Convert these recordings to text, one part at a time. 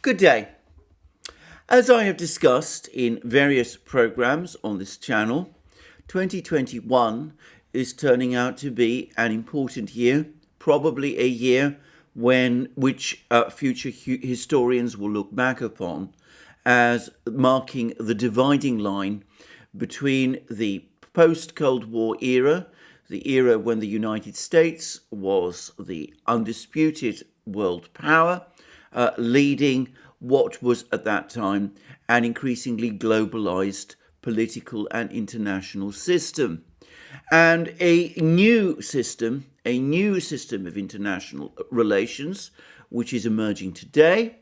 Good day. As I have discussed in various programs on this channel, 2021 is turning out to be an important year, probably a year which future historians will look back upon as marking the dividing line between the post-Cold War era, the era when the United States was the undisputed world power, leading what was at that time an increasingly globalized political and international system, and a new system of international relations, which is emerging today,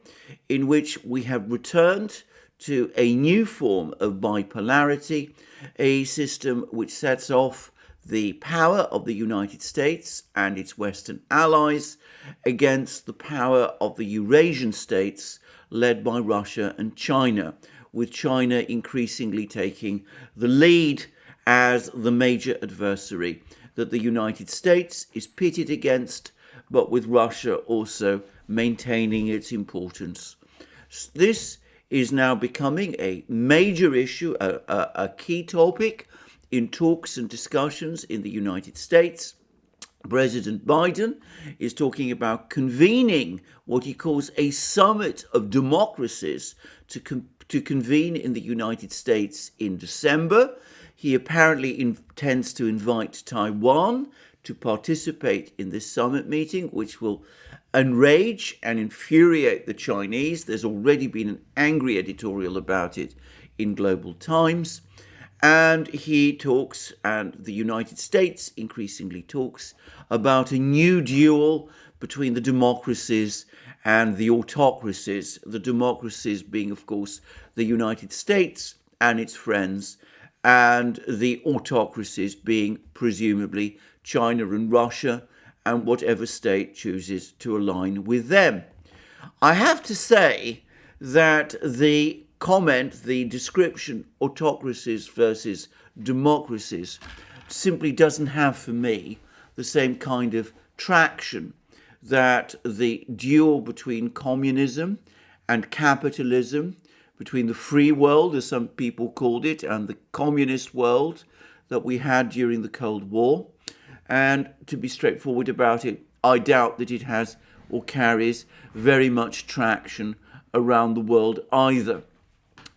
in which we have returned to a new form of bipolarity, a system which sets off the power of the United States and its Western allies against the power of the Eurasian states led by Russia and China, with China increasingly taking the lead as the major adversary that the United States is pitted against, but with Russia also maintaining its importance. This is now becoming a major issue, a key topic in talks and discussions in the United States. President Biden is talking about convening what he calls a summit of democracies to convene in the United States in December. He apparently intends to invite Taiwan to participate in this summit meeting, which will enrage and infuriate the Chinese. There's already been an angry editorial about it in Global Times. And he talks, and the United States increasingly talks, about a new duel between the democracies and the autocracies. The democracies being, of course, the United States and its friends, and the autocracies being presumably China and Russia, and whatever state chooses to align with them. I have to say that the comment, the description, autocracies versus democracies, simply doesn't have for me the same kind of traction that the duel between communism and capitalism, between the free world, as some people called it, and the communist world that we had during the Cold War. And to be straightforward about it, I doubt that it has or carries very much traction around the world either.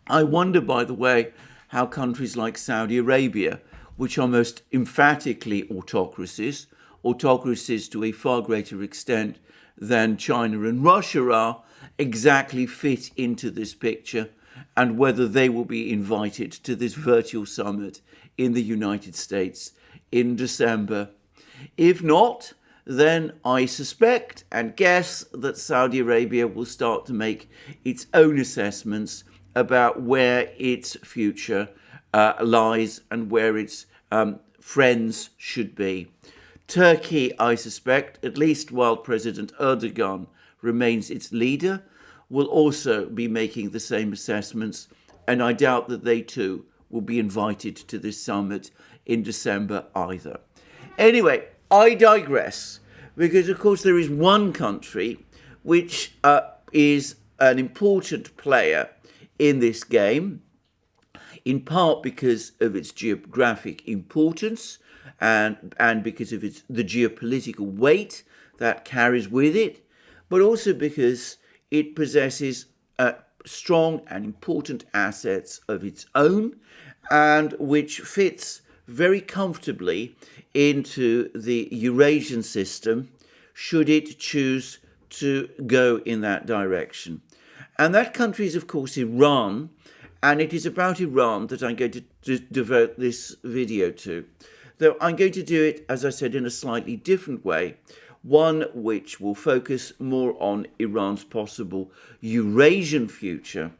I wonder, by the way, how countries like Saudi Arabia, which are most emphatically autocracies to a far greater extent than China and Russia are, exactly fit into this picture, and whether they will be invited to this virtual summit in the United States in December. If not, then I suspect and guess that Saudi Arabia will start to make its own assessments about where its future lies and where its friends should be. Turkey, I suspect, at least while President Erdogan remains its leader, will also be making the same assessments, and I doubt that they too will be invited to this summit in December either. Anyway, I digress, because of course there is one country which is an important player in this game, in part because of its geographic importance and because of the geopolitical weight that carries with it, but also because it possesses strong and important assets of its own, and which fits very comfortably into the Eurasian system, should it choose to go in that direction. And that country is, of course, Iran, and it is about Iran that I'm going to devote this video to. Though I'm going to do it, as I said, in a slightly different way, one which will focus more on Iran's possible Eurasian future,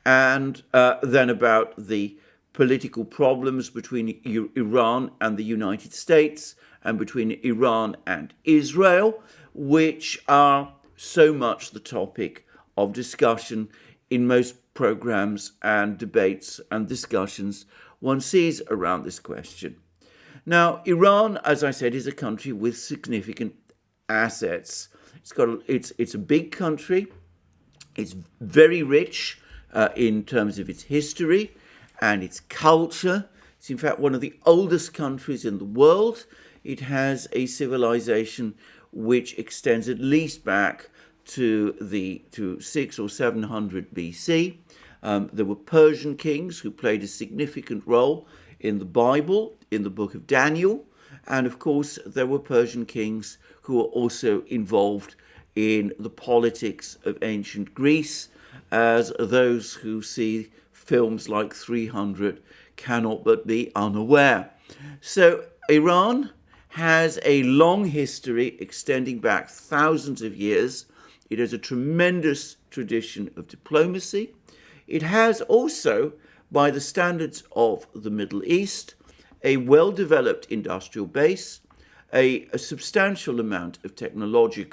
and then about the political problems between Iran and the United States, and between Iran and Israel, which are so much the topic of discussion in most programs and debates and discussions one sees around this question. Now, Iran, as I said, is a country with significant assets. It's a big country. It's very rich in terms of its history and its culture. It's in fact one of the oldest countries in the world. It has a civilization which extends at least back to 600 or 700 BC. There were Persian kings who played a significant role in the Bible, in the book of Daniel. And of course, there were Persian kings who were also involved in the politics of ancient Greece, as those who see films like 300 cannot but be unaware. So Iran has a long history extending back thousands of years. It has a tremendous tradition of diplomacy. It has also, by the standards of the Middle East, a well-developed industrial base, a substantial amount of technology,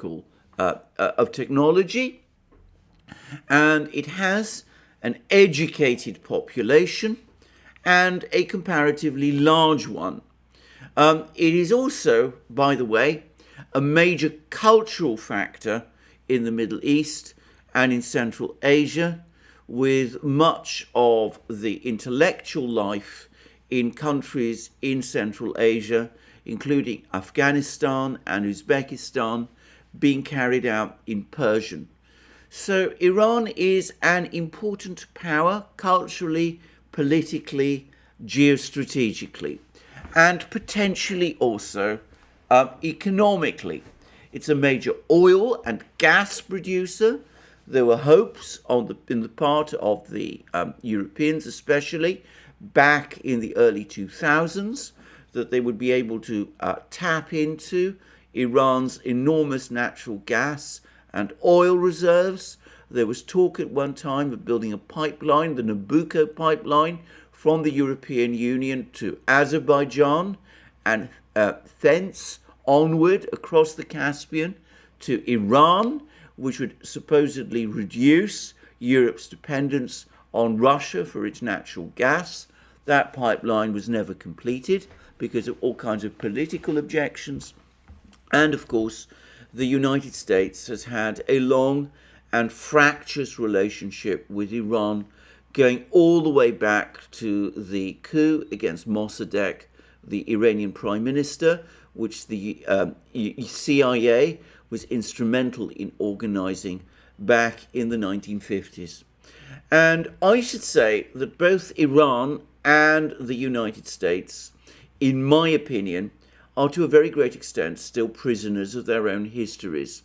and it has an educated population and a comparatively large one. It is also, by the way, a major cultural factor in the Middle East and in Central Asia, with much of the intellectual life in countries in Central Asia, including Afghanistan and Uzbekistan, being carried out in Persian. So Iran is an important power culturally, politically, geostrategically, and potentially also economically. It's a major oil and gas producer. There were hopes in the part of the Europeans especially, back in the early 2000s, that they would be able to tap into Iran's enormous natural gas and oil reserves. There was talk at one time of building a pipeline, the Nabucco pipeline, from the European Union to Azerbaijan, and thence onward across the Caspian to Iran, which would supposedly reduce Europe's dependence on Russia for its natural gas. That pipeline was never completed because of all kinds of political objections. And of course, the United States has had a long and fractious relationship with Iran, going all the way back to the coup against Mossadegh, the Iranian prime minister, which the CIA was instrumental in organizing back in the 1950s. And I should say that both Iran and the United States, in my opinion, are to a very great extent still prisoners of their own histories.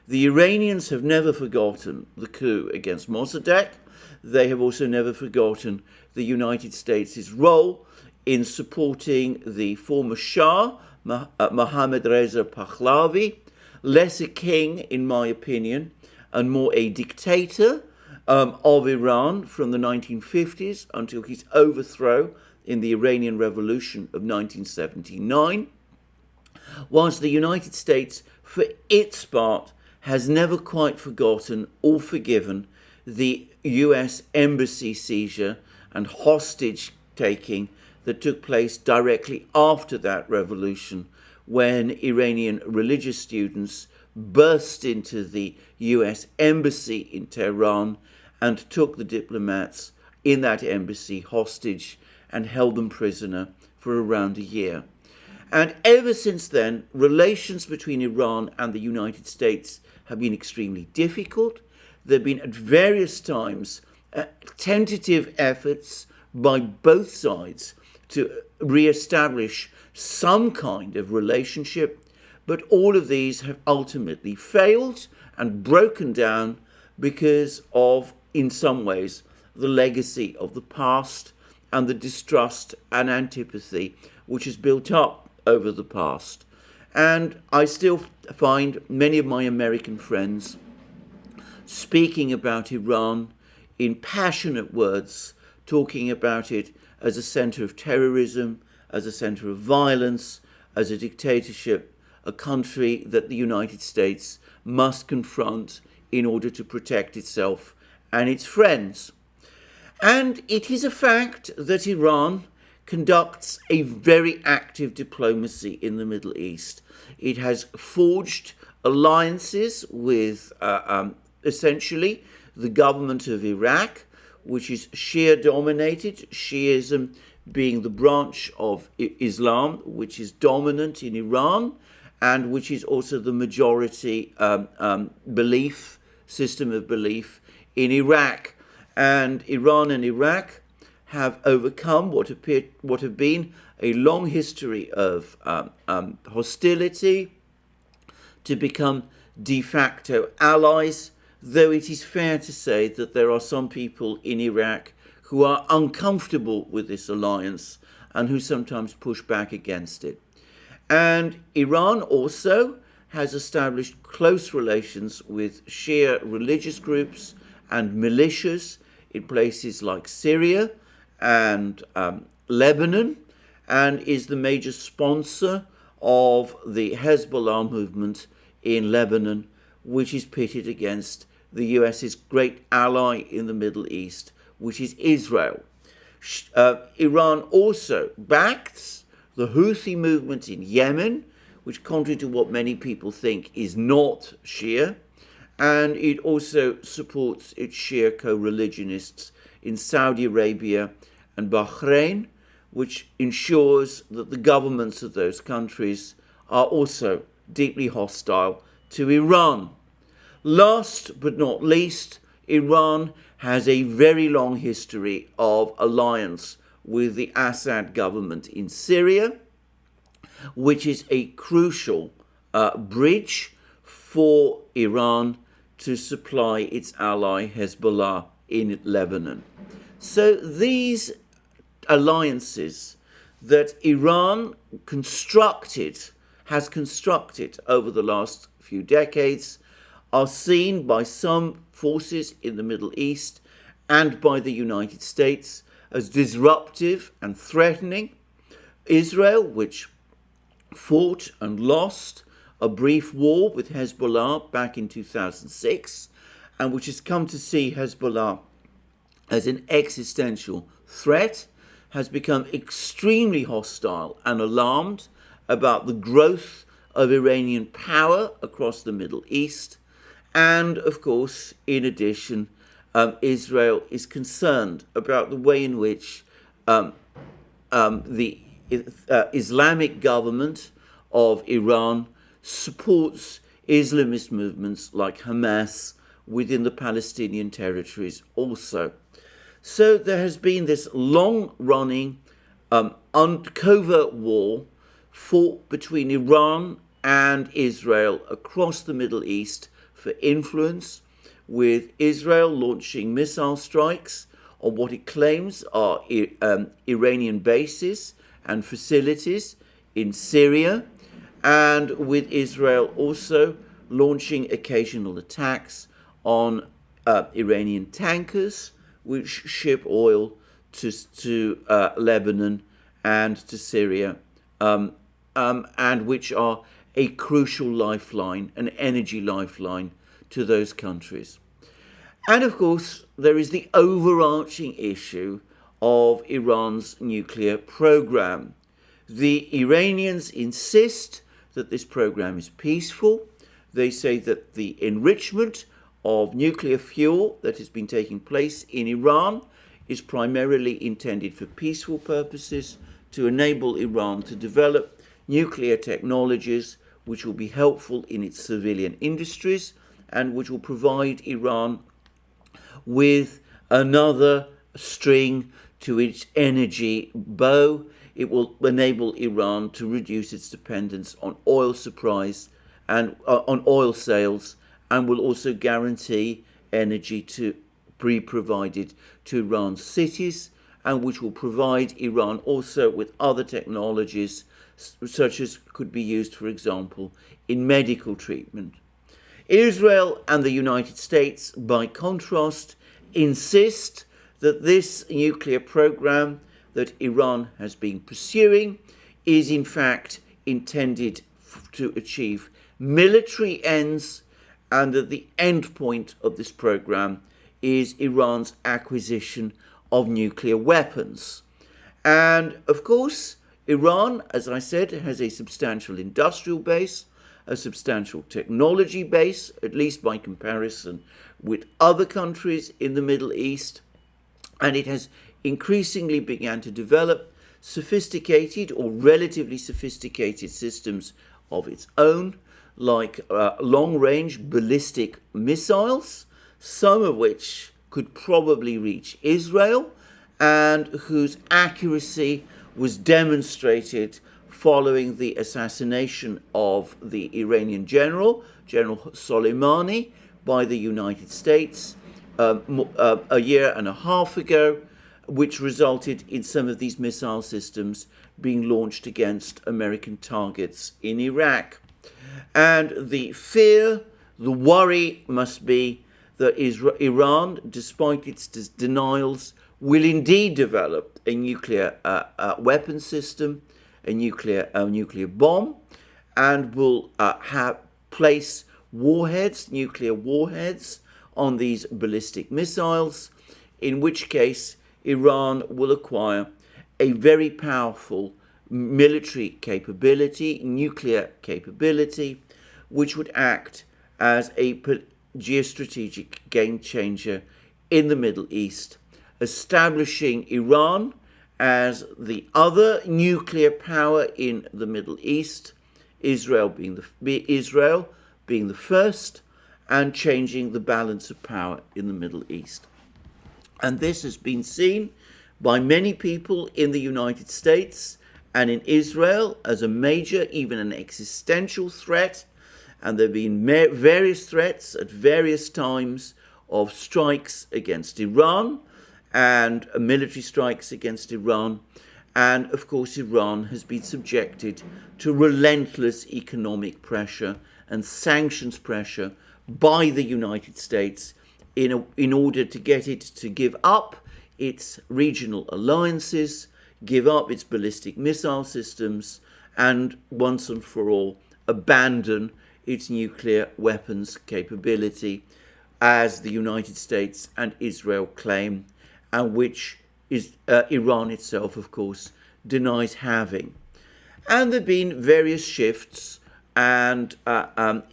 The Iranians have never forgotten the coup against Mossadegh. They have also never forgotten the United States' role in supporting the former Shah, Mohammad Reza Pahlavi, less a king, in my opinion, and more a dictator of Iran from the 1950s until his overthrow in the Iranian Revolution of 1979, whilst the United States, for its part, has never quite forgotten or forgiven the US embassy seizure and hostage taking that took place directly after that revolution, when Iranian religious students burst into the US embassy in Tehran and took the diplomats in that embassy hostage and held them prisoner for around a year. And ever since then, relations between Iran and the United States have been extremely difficult. There have been at various times tentative efforts by both sides to re-establish some kind of relationship, but all of these have ultimately failed and broken down because of, in some ways, the legacy of the past and the distrust and antipathy which has built up over the past. And I still find many of my American friends speaking about Iran in passionate words, talking about it as a center of terrorism, as a center of violence, as a dictatorship, a country that the United States must confront in order to protect itself and its friends. And it is a fact that Iran conducts a very active diplomacy in the Middle East. It has forged alliances with essentially the government of Iraq, which is Shia dominated, Shiism being the branch of Islam which is dominant in Iran and which is also the majority belief system of belief in Iraq. And Iran and Iraq have overcome what have been a long history of hostility to become de facto allies, though it is fair to say that there are some people in Iraq who are uncomfortable with this alliance and who sometimes push back against it. And Iran also has established close relations with Shia religious groups and militias in places like Syria and Lebanon, and is the major sponsor of the Hezbollah movement in Lebanon, which is pitted against the US's great ally in the Middle East, which is Israel. Iran also backs the Houthi movement in Yemen, which, contrary to what many people think, is not Shia, and it also supports its Shia co-religionists in Saudi Arabia and Bahrain, which ensures that the governments of those countries are also deeply hostile to Iran. Last but not least, Iran has a very long history of alliance with the Assad government in Syria, which is a crucial bridge for Iran to supply its ally Hezbollah in Lebanon. So these alliances that Iran has constructed over the last few decades are seen by some forces in the Middle East and by the United States as disruptive and threatening. Israel, which fought and lost a brief war with Hezbollah back in 2006, and which has come to see Hezbollah as an existential threat, has become extremely hostile and alarmed about the growth of Iranian power across the Middle East. And, of course, in addition, Israel is concerned about the way in which the Islamic government of Iran supports Islamist movements like Hamas within the Palestinian territories also. So there has been this long-running covert war fought between Iran and Israel across the Middle East for influence, with Israel launching missile strikes on what it claims are Iranian bases and facilities in Syria, and with Israel also launching occasional attacks on Iranian tankers which ship oil to Lebanon and to Syria, and which are a crucial lifeline, an energy lifeline to those countries. And of course, there is the overarching issue of Iran's nuclear program. The Iranians insist that this program is peaceful. They say that the enrichment of nuclear fuel that has been taking place in Iran is primarily intended for peaceful purposes, to enable Iran to develop nuclear technologies which will be helpful in its civilian industries and which will provide Iran with another string to its energy bow. It will enable Iran to reduce its dependence on oil supplies and on oil sales, and will also guarantee energy to be provided to Iran's cities, and which will provide Iran also with other technologies such as could be used, for example, in medical treatment. Israel and the United States, by contrast, insist that this nuclear program that Iran has been pursuing is in fact intended to achieve military ends, and that the end point of this program is Iran's acquisition of nuclear weapons. And of course, Iran, as I said, has a substantial industrial base, a substantial technology base, at least by comparison with other countries in the Middle East, and it has increasingly began to develop sophisticated or relatively sophisticated systems of its own, like long-range ballistic missiles, some of which could probably reach Israel, and whose accuracy was demonstrated following the assassination of the Iranian General Soleimani, by the United States a year and a half ago, which resulted in some of these missile systems being launched against American targets in Iraq. And the fear, the worry must be that Iran, despite its denials, will indeed develop a nuclear weapon system, a nuclear bomb, and will place nuclear warheads, on these ballistic missiles, in which case Iran will acquire a very powerful military capability, nuclear capability, which would act as a geostrategic game changer in the Middle East, establishing Iran as the other nuclear power in the Middle East, Israel being the first, and changing the balance of power in the Middle East. And this has been seen by many people in the United States and in Israel as a major, even an existential threat. And there have been various threats at various times of strikes against Iran and military strikes against Iran. And of course, Iran has been subjected to relentless economic pressure and sanctions pressure by the United States in order to get it to give up its regional alliances, give up its ballistic missile systems, and once and for all abandon its nuclear weapons capability, as the United States and Israel claim, and which Iran itself, of course, denies having. And there have been various shifts and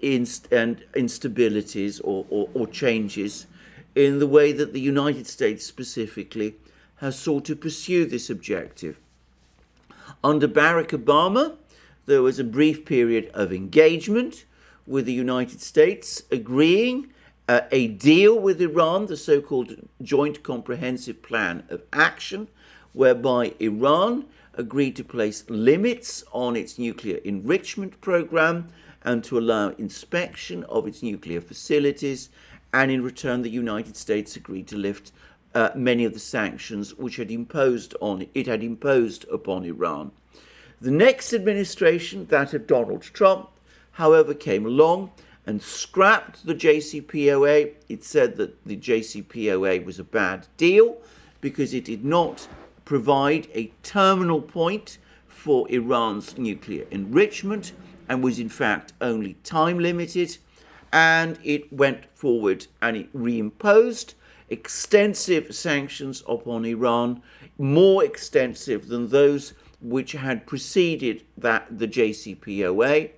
instabilities or changes in the way that the United States specifically has sought to pursue this objective. Under Barack Obama, there was a brief period of engagement with the United States, agreeing a deal with Iran, the so-called Joint Comprehensive Plan of Action, whereby Iran agreed to place limits on its nuclear enrichment program and to allow inspection of its nuclear facilities, and in return the United States agreed to lift many of the sanctions which it had imposed upon Iran. The next administration, that of Donald Trump, however, came along and scrapped the JCPOA. It said that the JCPOA was a bad deal because it did not provide a terminal point for Iran's nuclear enrichment and was in fact only time limited. And it went forward and it reimposed extensive sanctions upon Iran, more extensive than those which had preceded the JCPOA,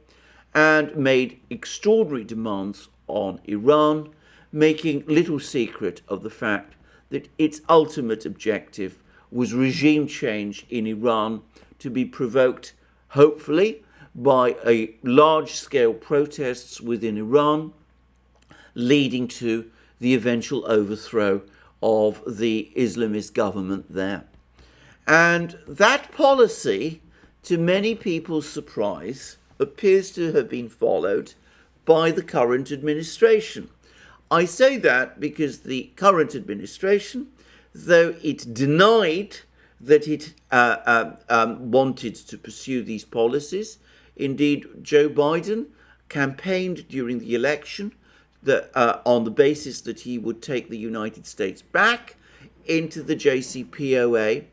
and made extraordinary demands on Iran, making little secret of the fact that its ultimate objective was regime change in Iran, to be provoked, hopefully, by large-scale protests within Iran, leading to the eventual overthrow of the Islamist government there. And that policy, to many people's surprise, appears to have been followed by the current administration. I say that because the current administration, though it denied that it wanted to pursue these policies, indeed Joe Biden campaigned during the election on the basis that he would take the United States back into the JCPOA.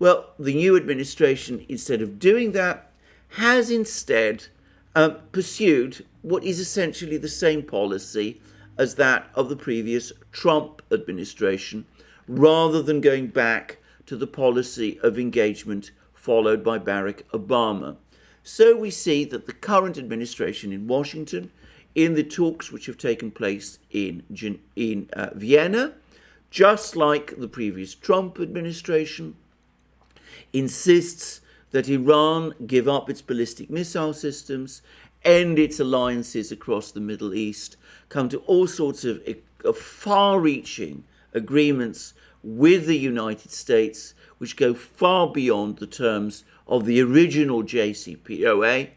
Well, the new administration, instead of doing that, has instead pursued what is essentially the same policy as that of the previous Trump administration, rather than going back to the policy of engagement followed by Barack Obama. So we see that the current administration in Washington, in the talks which have taken place in Vienna, just like the previous Trump administration, insists that Iran give up its ballistic missile systems, end its alliances across the Middle East, come to all sorts of far-reaching agreements with the United States, which go far beyond the terms of the original JCPOA,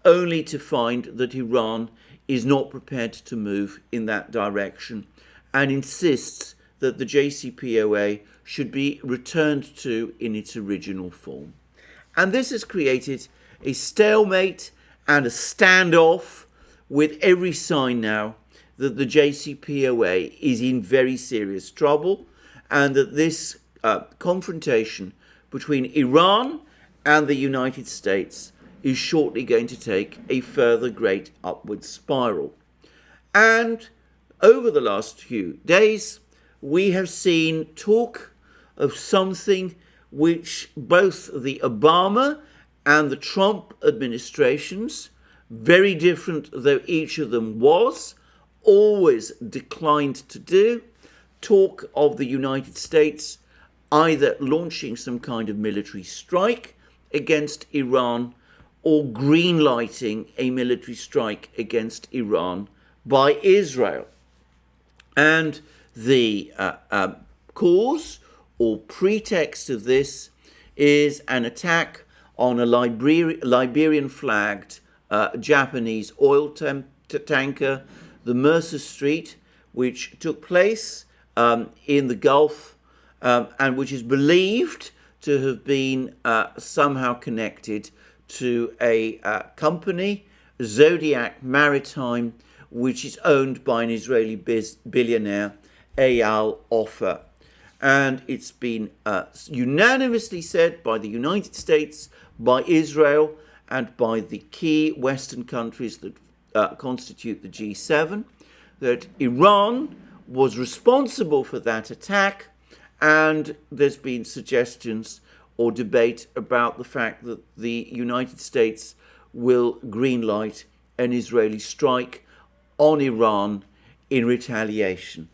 only to find that Iran is not prepared to move in that direction and insists that the JCPOA should be returned to in its original form. And this has created a stalemate and a standoff, with every sign now that the JCPOA is in very serious trouble, and that this confrontation between Iran and the United States is shortly going to take a further great upward spiral. And over the last few days, we have seen talk of something which both the Obama and the Trump administrations, very different though each of them was, always declined to do, talk of the United States either launching some kind of military strike against Iran or greenlighting a military strike against Iran by Israel. And the cause or pretext of this is an attack on a Liberian-flagged Japanese oil tanker, the Mercouris, which took place in the Gulf and which is believed to have been somehow connected to a company, Zodiac Maritime, which is owned by an Israeli billionaire, Eyal Ofer. And it's been unanimously said by the United States, by Israel, and by the key Western countries that constitute the G7, that Iran was responsible for that attack. And there's been suggestions or debate about the fact that the United States will greenlight an Israeli strike on Iran in retaliation.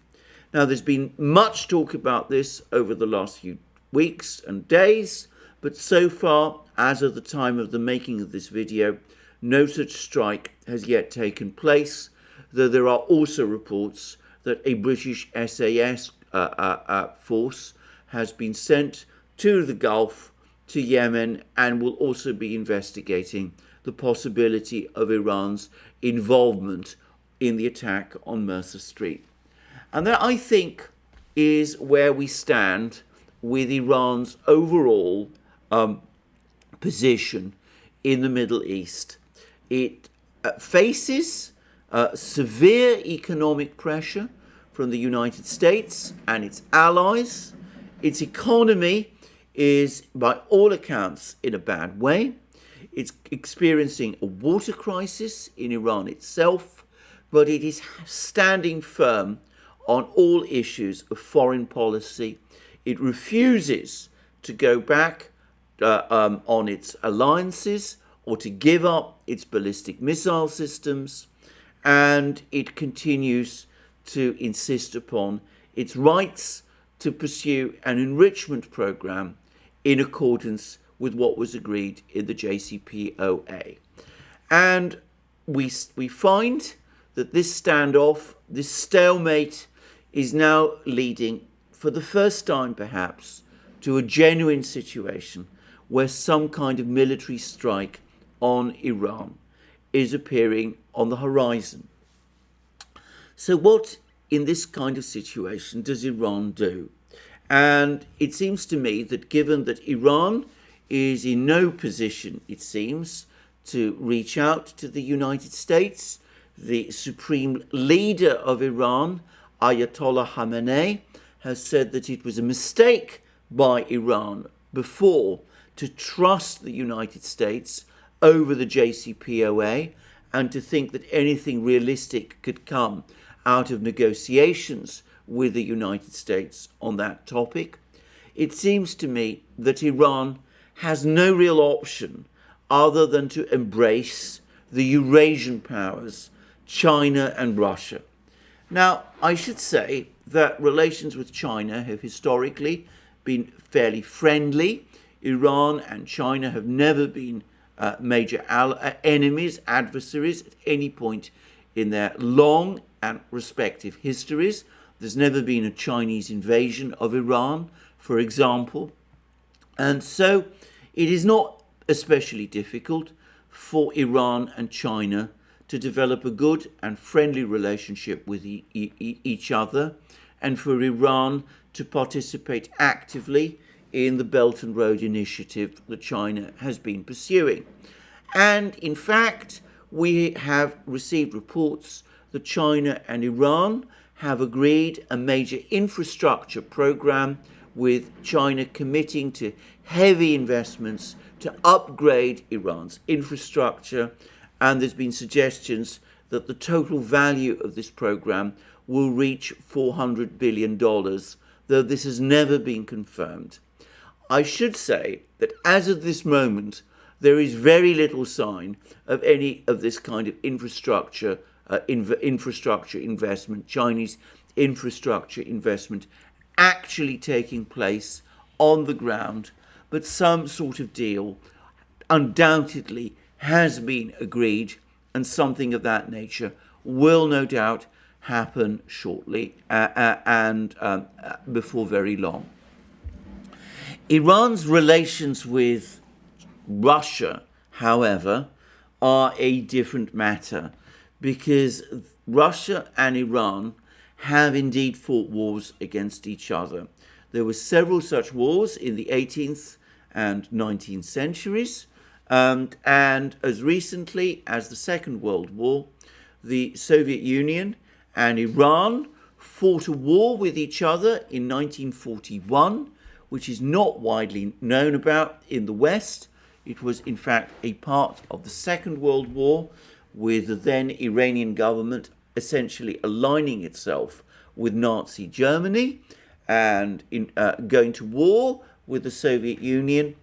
Now, there's been much talk about this over the last few weeks and days, but so far, as of the time of the making of this video, no such strike has yet taken place, though there are also reports that a British SAS force has been sent to the Gulf, to Yemen, and will also be investigating the possibility of Iran's involvement in the attack on Mercer Street. And that, I think, is where we stand with Iran's overall position in the Middle East. It faces severe economic pressure from the United States and its allies. Its economy is, by all accounts, in a bad way. It's experiencing a water crisis in Iran itself, but it is standing firm on all issues of foreign policy. It refuses to go back on its alliances or to give up its ballistic missile systems, and it continues to insist upon its rights to pursue an enrichment program in accordance with what was agreed in the JCPOA. And we find that this standoff, this stalemate, is now leading, for the first time perhaps, to a genuine situation where some kind of military strike on Iran is appearing on the horizon. So what, in this kind of situation, does Iran do? And it seems to me that given that Iran is in no position, it seems, to reach out to the United States, the supreme leader of Iran, Ayatollah Khamenei, has said that it was a mistake by Iran before to trust the United States over the JCPOA and to think that anything realistic could come out of negotiations with the United States on that topic. It seems to me that Iran has no real option other than to embrace the Eurasian powers, China and Russia. Now, I should say that relations with China have historically been fairly friendly. Iran and China have never been major enemies, adversaries at any point in their long and respective histories. There's never been a Chinese invasion of Iran, for example. And so it is not especially difficult for Iran and China to develop a good and friendly relationship with each other, and for Iran to participate actively in the Belt and Road Initiative that China has been pursuing. And in fact, we have received reports that China and Iran have agreed a major infrastructure program, with China committing to heavy investments to upgrade Iran's infrastructure. And there's been suggestions that the total value of this program will reach $400 billion, though this has never been confirmed. I should say that as of this moment, there is very little sign of any of this kind of infrastructure investment, Chinese infrastructure investment, actually taking place on the ground. But some sort of deal undoubtedly has been agreed, and something of that nature will no doubt happen shortly and before very long. Iran's relations with Russia, however, are a different matter, because Russia and Iran have indeed fought wars against each other. There were several such wars in the 18th and 19th centuries, and as recently as the Second World War, the Soviet Union and Iran fought a war with each other in 1941, which is not widely known about in the West. It was, in fact, a part of the Second World War, with the then Iranian government essentially aligning itself with Nazi Germany and going to war with the Soviet Union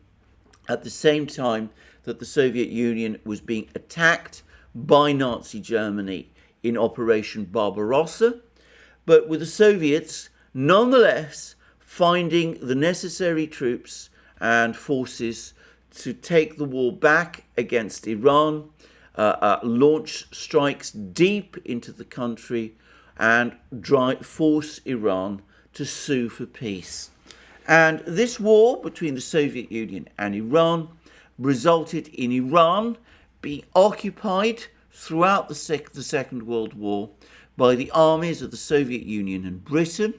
at the same time that the Soviet Union was being attacked by Nazi Germany in Operation Barbarossa, but with the Soviets nonetheless finding the necessary troops and forces to take the war back against Iran, launch strikes deep into the country, and force Iran to sue for peace. And this war between the Soviet Union and Iran resulted in Iran being occupied throughout the Second World War by the armies of the Soviet Union and Britain,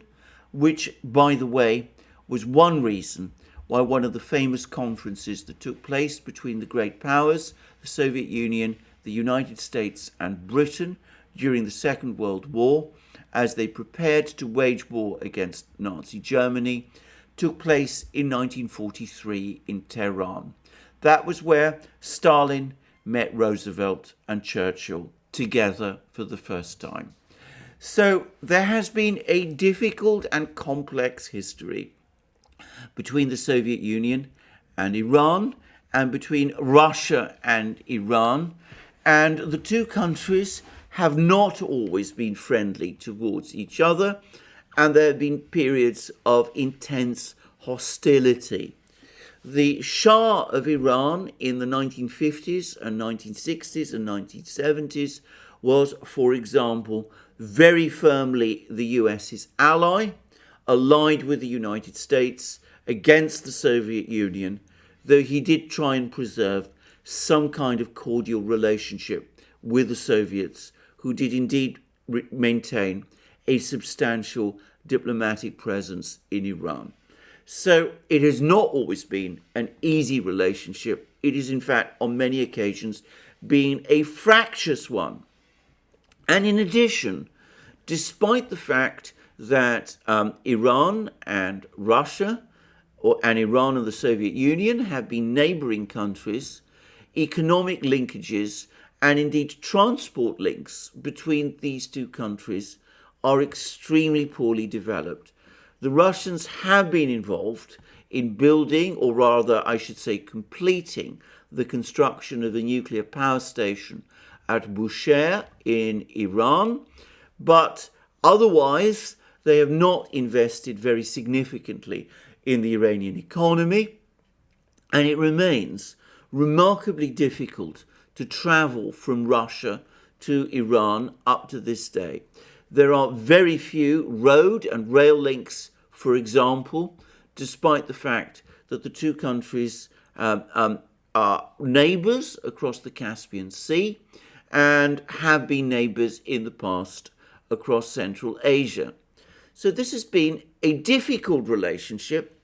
which, by the way, was one reason why one of the famous conferences that took place between the great powers, the Soviet Union, the United States and Britain, during the Second World War, as they prepared to wage war against Nazi Germany, took place in 1943 in Tehran. That was where Stalin met Roosevelt and Churchill together for the first time. So there has been a difficult and complex history between the Soviet Union and Iran, and between Russia and Iran, and the two countries have not always been friendly towards each other, and there have been periods of intense hostility. The Shah of Iran in the 1950s and 1960s and 1970s was, for example, very firmly the US's ally, allied with the United States against the Soviet Union, though he did try and preserve some kind of cordial relationship with the Soviets, who did indeed maintain a substantial diplomatic presence in Iran. So it has not always been an easy relationship. It is, in fact, on many occasions, been a fractious one. And in addition, despite the fact that Iran and Russia, and Iran and the Soviet Union have been neighboring countries, economic linkages and indeed transport links between these two countries are extremely poorly developed. The Russians have been involved in building, or rather I should say completing, the construction of a nuclear power station at Bushehr in Iran, but otherwise they have not invested very significantly in the Iranian economy, and it remains remarkably difficult to travel from Russia to Iran up to this day. There are very few road and rail links, for example, despite the fact that the two countries are neighbours across the Caspian Sea and have been neighbours in the past across Central Asia. So this has been a difficult relationship,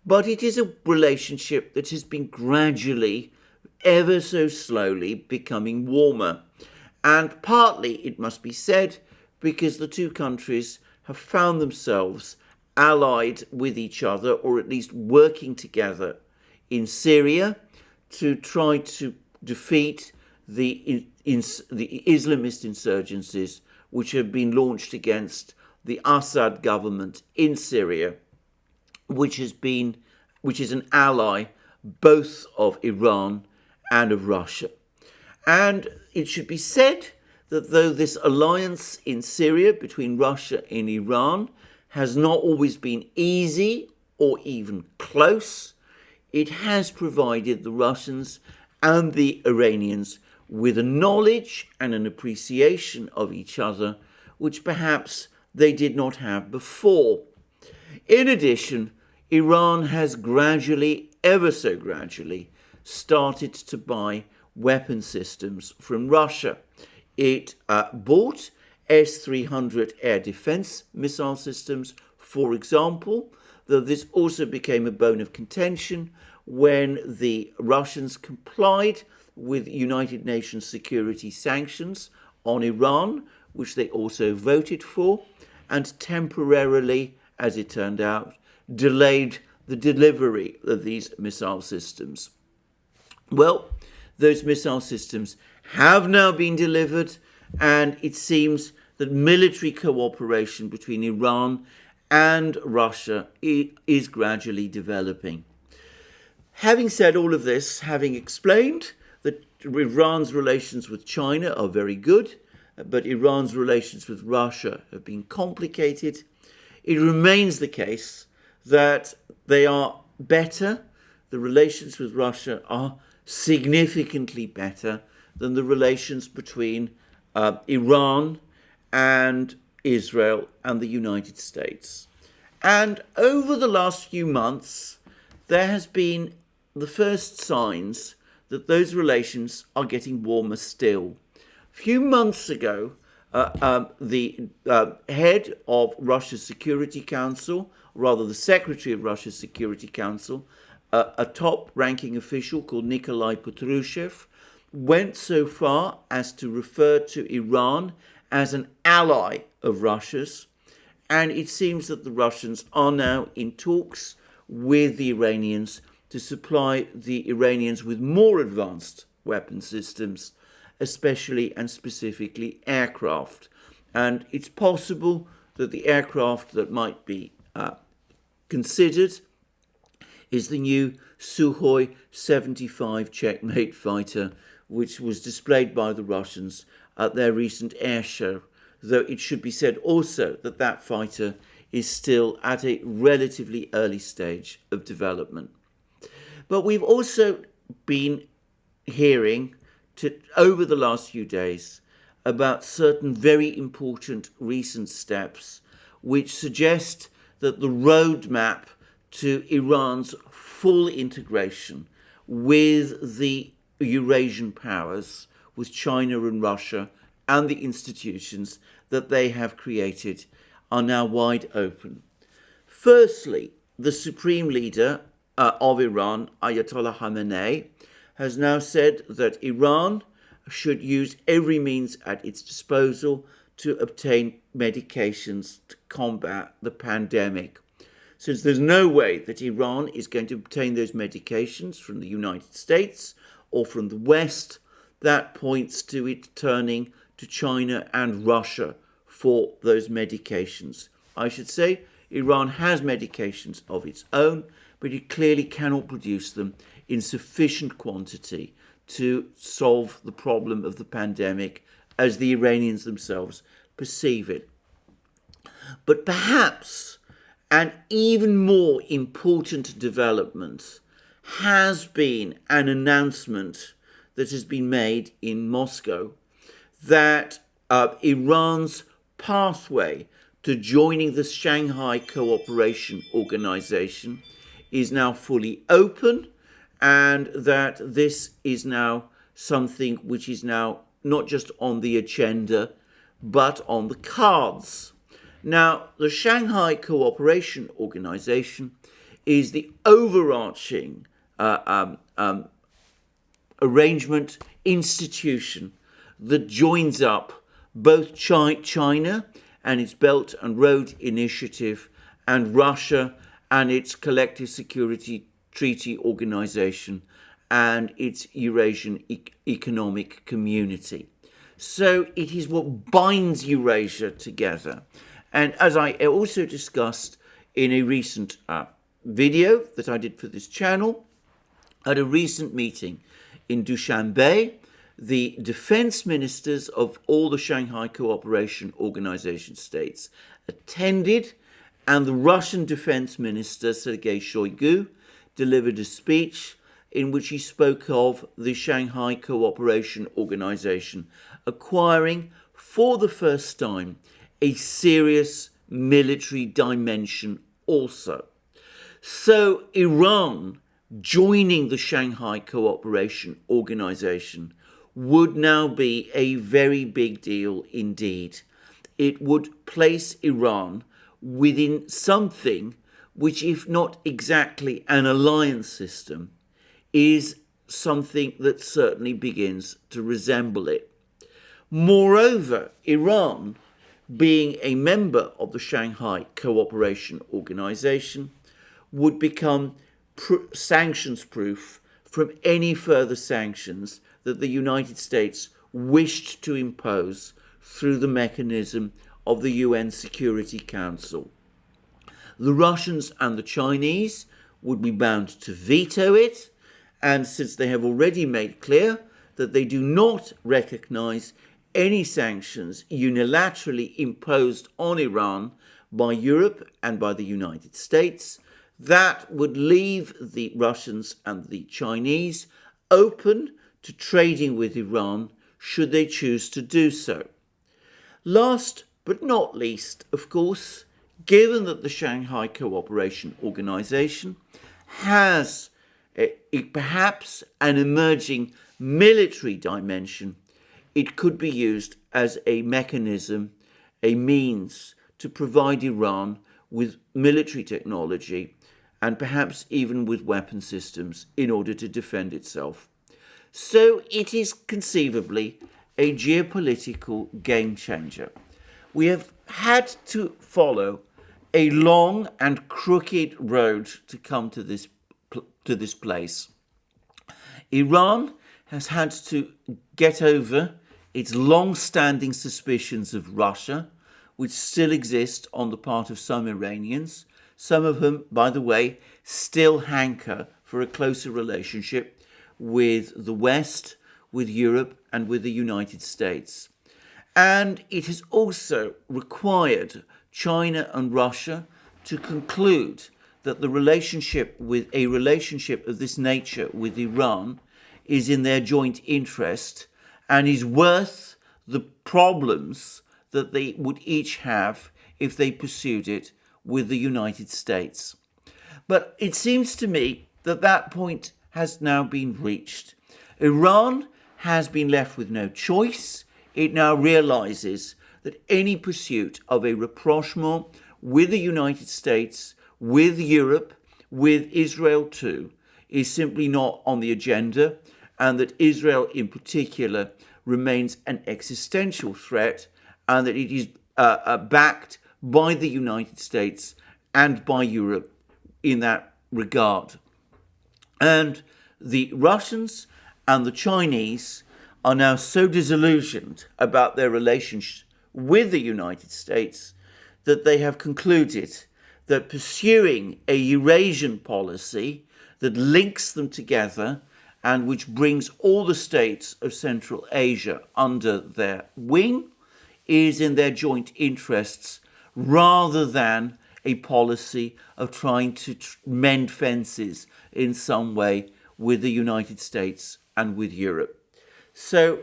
but it is a relationship that has been gradually, ever so slowly, becoming warmer. And partly, it must be said, because the two countries have found themselves allied with each other, or at least working together in Syria to try to defeat the Islamist insurgencies which have been launched against the Assad government in Syria, which is an ally both of Iran and of Russia. And it should be said that though this alliance in Syria between Russia and Iran has not always been easy or even close, it has provided the Russians and the Iranians with a knowledge and an appreciation of each other which perhaps they did not have before. In addition, Iran has gradually, ever so gradually, started to buy weapon systems from Russia. It bought S-300 air defense missile systems, for example, though this also became a bone of contention when the Russians complied with United Nations security sanctions on Iran, which they also voted for, and temporarily, as it turned out, delayed the delivery of these missile systems. Well, those missile systems have now been delivered, and it seems that military cooperation between Iran and Russia is gradually developing. Having said all of this, having explained that Iran's relations with China are very good, but Iran's relations with Russia have been complicated, it remains the case that they are better. The relations with Russia are significantly better than the relations between Iran and Israel and the United States. And over the last few months, there has been the first signs that those relations are getting warmer still. A few months ago, the head of Russia's Security Council, rather the Secretary of Russia's Security Council, a top-ranking official called Nikolai Patrushev, went so far as to refer to Iran as an ally of Russia's, and it seems that the Russians are now in talks with the Iranians to supply the Iranians with more advanced weapon systems, especially and specifically aircraft. And it's possible that the aircraft that might be considered is the new Sukhoi 75 Checkmate fighter, which was displayed by the Russians at their recent air show, though it should be said also that that fighter is still at a relatively early stage of development. But we've also been hearing over the last few days about certain very important recent steps which suggest that the roadmap to Iran's full integration with the Eurasian powers, with China and Russia and the institutions that they have created, are now wide open. Firstly, the supreme leader of Iran, Ayatollah Khamenei, has now said that Iran should use every means at its disposal to obtain medications to combat the pandemic. Since there's no way that Iran is going to obtain those medications from the United States or from the West, that points to it turning to China and Russia for those medications. I should say Iran has medications of its own, but it clearly cannot produce them in sufficient quantity to solve the problem of the pandemic as the Iranians themselves perceive it. But perhaps an even more important development has been an announcement that has been made in Moscow that Iran's pathway to joining the Shanghai Cooperation Organization is now fully open, and that this is now something which is now not just on the agenda, but on the cards. Now, the Shanghai Cooperation Organization is the overarching arrangement, institution that joins up both China and its Belt and Road Initiative and Russia and its Collective Security Treaty Organization and its Eurasian Economic Community. So it is what binds Eurasia together. And as I also discussed in a recent video that I did for this channel, at a recent meeting in Dushanbe, the defense ministers of all the Shanghai Cooperation Organization states attended, and the Russian defense minister, Sergei Shoigu, delivered a speech in which he spoke of the Shanghai Cooperation Organization acquiring, for the first time, a serious military dimension also. So Iran joining the Shanghai Cooperation Organization would now be a very big deal indeed. It would place Iran within something which, if not exactly an alliance system, is something that certainly begins to resemble it. Moreover, Iran, being a member of the Shanghai Cooperation Organization, would become sanctions-proof from any further sanctions that the United States wished to impose through the mechanism of the UN Security Council. The Russians and the Chinese would be bound to veto it, and since they have already made clear that they do not recognize any sanctions unilaterally imposed on Iran by Europe and by the United States, that would leave the Russians and the Chinese open to trading with Iran should they choose to do so. Last but not least, of course, given that the Shanghai Cooperation Organization has perhaps an emerging military dimension, it could be used as a mechanism, a means to provide Iran with military technology and perhaps even with weapon systems in order to defend itself. So it is conceivably a geopolitical game changer. We have had to follow a long and crooked road to come to this place. Iran has had to get over its long-standing suspicions of Russia, which still exist on the part of some Iranians, some of whom, by the way, still hanker for a closer relationship with the West, with Europe, and with the United States. And it has also required China and Russia to conclude that a relationship of this nature with Iran is in their joint interest and is worth the problems that they would each have if they pursued it with the United States. But it seems to me that that point has now been reached. Iran has been left with no choice. It now realizes that any pursuit of a rapprochement with the United States, with Europe, with Israel too, is simply not on the agenda, and that Israel in particular remains an existential threat, and that it is backed by the United States and by Europe in that regard. And the Russians and the Chinese are now so disillusioned about their relationship with the United States that they have concluded that pursuing a Eurasian policy that links them together and which brings all the states of Central Asia under their wing is in their joint interests, rather than a policy of trying to mend fences in some way with the United States and with Europe. So,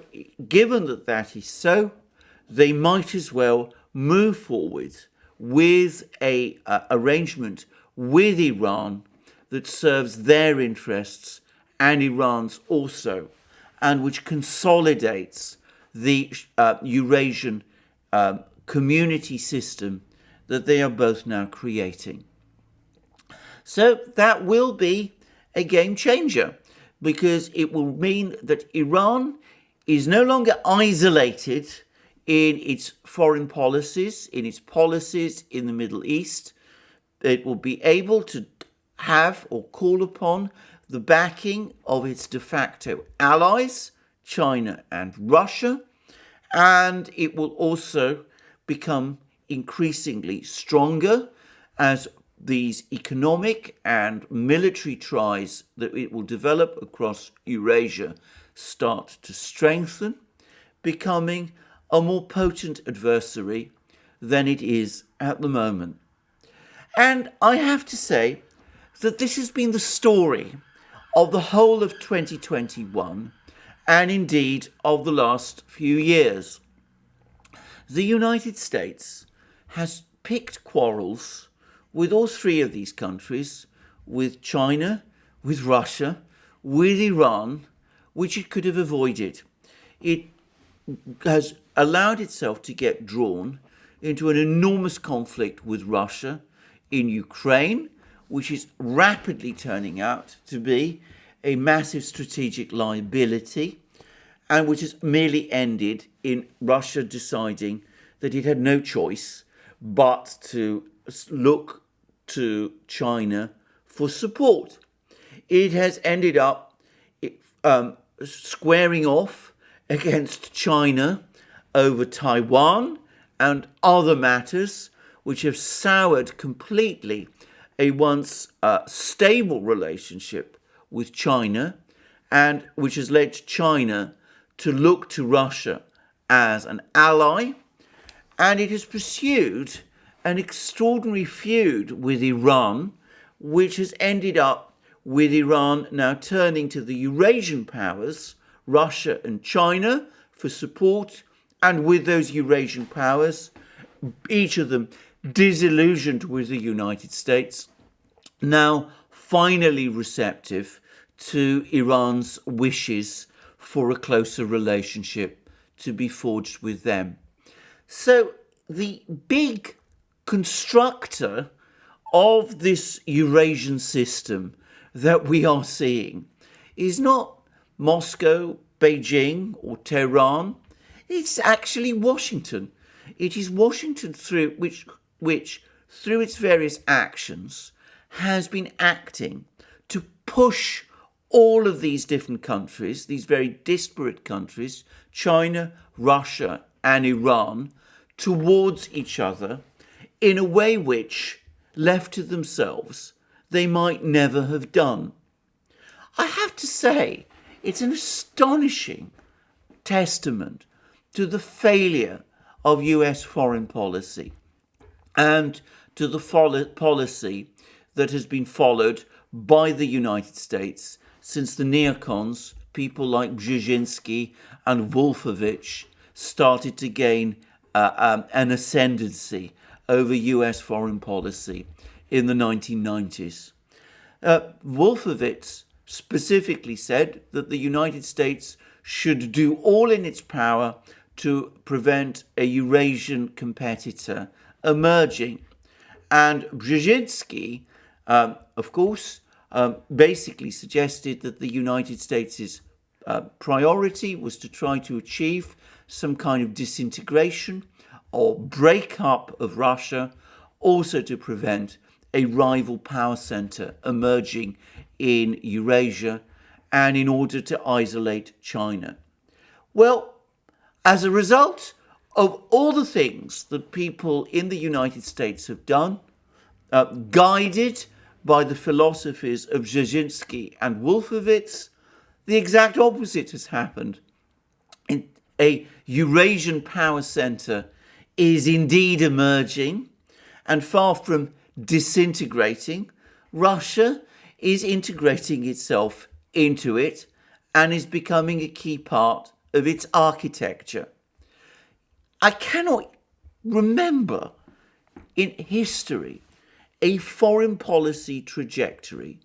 given that that is so, they might as well move forward with a arrangement with Iran that serves their interests and Iran's also, and which consolidates the Eurasian community system that they are both now creating. So that will be a game changer, because it will mean that Iran is no longer isolated in its foreign policies, in its policies in the Middle East. It will be able to have or call upon the backing of its de facto allies, China and Russia, and it will also become increasingly stronger as these economic and military ties that it will develop across Eurasia start to strengthen, becoming a more potent adversary than it is at the moment. And I have to say that this has been the story of the whole of 2021 and indeed of the last few years. The United States has picked quarrels with all three of these countries, with China, with Russia, with Iran, which it could have avoided. It has allowed itself to get drawn into an enormous conflict with Russia in Ukraine, which is rapidly turning out to be a massive strategic liability, and which has merely ended in Russia deciding that it had no choice but to look to China for support. It has ended up squaring off against China over Taiwan and other matters, which have soured completely a once stable relationship with China, and which has led China to look to Russia as an ally. And it has pursued an extraordinary feud with Iran, which has ended up with Iran now turning to the Eurasian powers, Russia and China, for support, and with those Eurasian powers, each of them disillusioned with the United States, now finally receptive to Iran's wishes for a closer relationship to be forged with them. So the big constructor of this Eurasian system that we are seeing is not Moscow, Beijing, or Tehran. It's actually Washington. It is Washington through which through its various actions has been acting to push all of these different countries, these very disparate countries, China, Russia, and Iran, towards each other in a way which, left to themselves, they might never have done. I have to say, it's an astonishing testament to the failure of US foreign policy and to the policy that has been followed by the United States since the neocons, people like Brzezinski and Wolfowitz, started to gain an ascendancy over US foreign policy in the 1990s. Wolfowitz specifically said that the United States should do all in its power to prevent a Eurasian competitor emerging. And Brzezinski, of course, basically suggested that the United States' priority was to try to achieve some kind of disintegration or breakup of Russia, also to prevent a rival power center emerging in Eurasia, and in order to isolate China. Well, as a result of all the things that people in the United States have done, guided by the philosophies of Brzezinski and Wolfowitz, the exact opposite has happened. A Eurasian power centre is indeed emerging, and far from disintegrating, Russia is integrating itself into it and is becoming a key part of its architecture. I cannot remember in history a foreign policy trajectory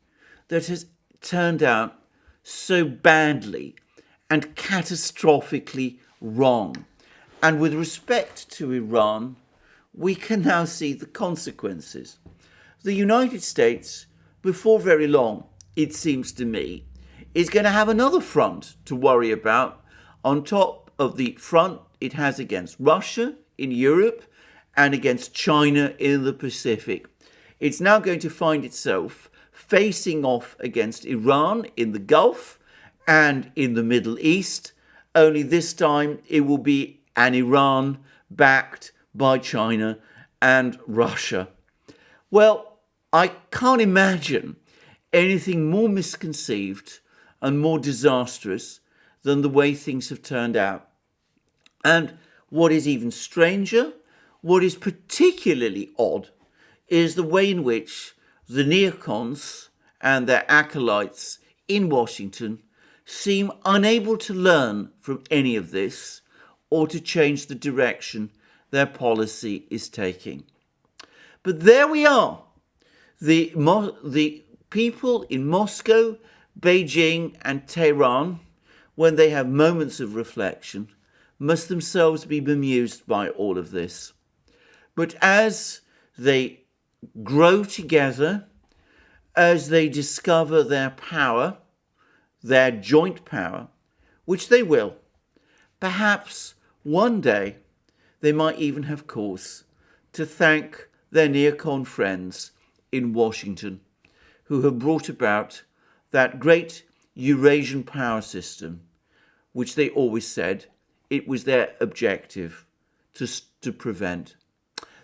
that has turned out so badly and catastrophically wrong. And with respect to Iran, we can now see the consequences. The United States, before very long, it seems to me, is going to have another front to worry about on top of the front it has against Russia in Europe and against China in the Pacific. It's now going to find itself facing off against Iran in the Gulf and in the Middle East, only this time it will be an Iran backed by China and Russia. Well, I can't imagine anything more misconceived and more disastrous than the way things have turned out. And what is even stranger, what is particularly odd, is the way in which the neocons and their acolytes in Washington seem unable to learn from any of this or to change the direction their policy is taking. But there we are. The people in Moscow, Beijing and Tehran, when they have moments of reflection, must themselves be bemused by all of this. But as they grow together, as they discover their power, their joint power, which they will, perhaps one day they might even have cause to thank their neocon friends in Washington who have brought about that great Eurasian power system, which they always said it was their objective to prevent.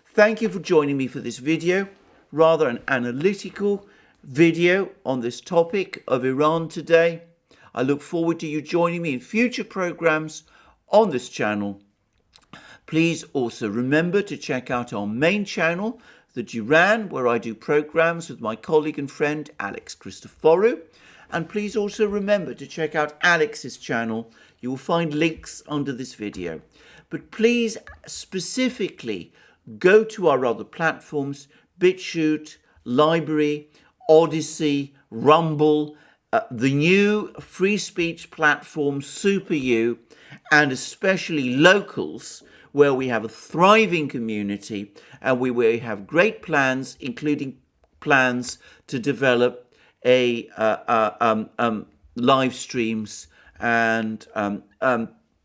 Thank you for joining me for this video, rather an analytical video on this topic of Iran today. I look forward to you joining me in future programs on this channel. Please also remember to check out our main channel, the Duran, where I do programs with my colleague and friend Alex Christoforou. And please also remember to check out Alex's channel. You will find links under this video. But please specifically go to our other platforms, BitChute, Library, ODYSEE, Rumble, the new free speech platform SuperU, and especially Locals, where we have a thriving community and we have great plans, including plans to develop live streams and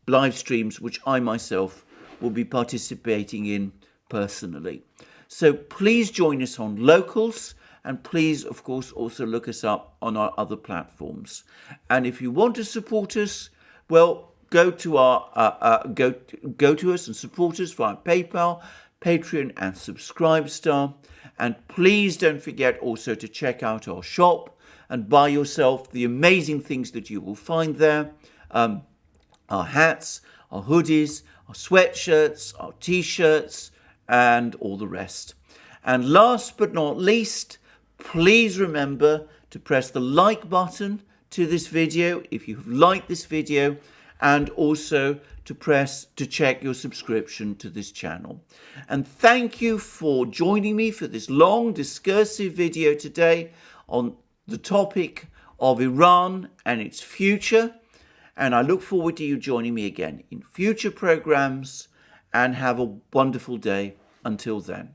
live streams which I myself will be participating in personally. So please join us on Locals, and please, of course, also look us up on our other platforms. And if you want to support us, well, go to us and support us via PayPal, Patreon, and Subscribestar. And please don't forget also to check out our shop and buy yourself the amazing things that you will find there. Our hats, our hoodies, our sweatshirts, our t-shirts, and all the rest. And last but not least, please remember to press the like button to this video if you've liked this video, and also to check your subscription to this channel. And thank you for joining me for this long discursive video today on the topic of Iran and its future. And I look forward to you joining me again in future programs, and have a wonderful day until then.